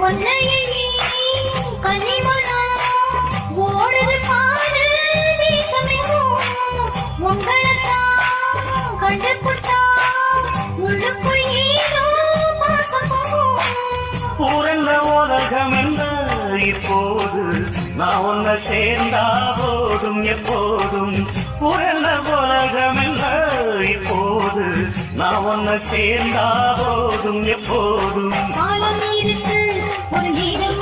உன்னை எண்ணி கன்னிமனம் ஓடுது பாரு தேசமெங்கும். உங்களைத்தான் கண்டுபுட்டா உள்ளுக்குள் ஏதோ பாசம் போகும். பூரண உலகம் என்ன இப்போது நான் உன்னை சேர்ந்தா போதும் எப்போதும். பூரண உலகம் என்ன இப்போது நான் உன்னை சேர்ந்தா போதும் எப்போதும். காலம் இருக்கு ஒரு நேரம்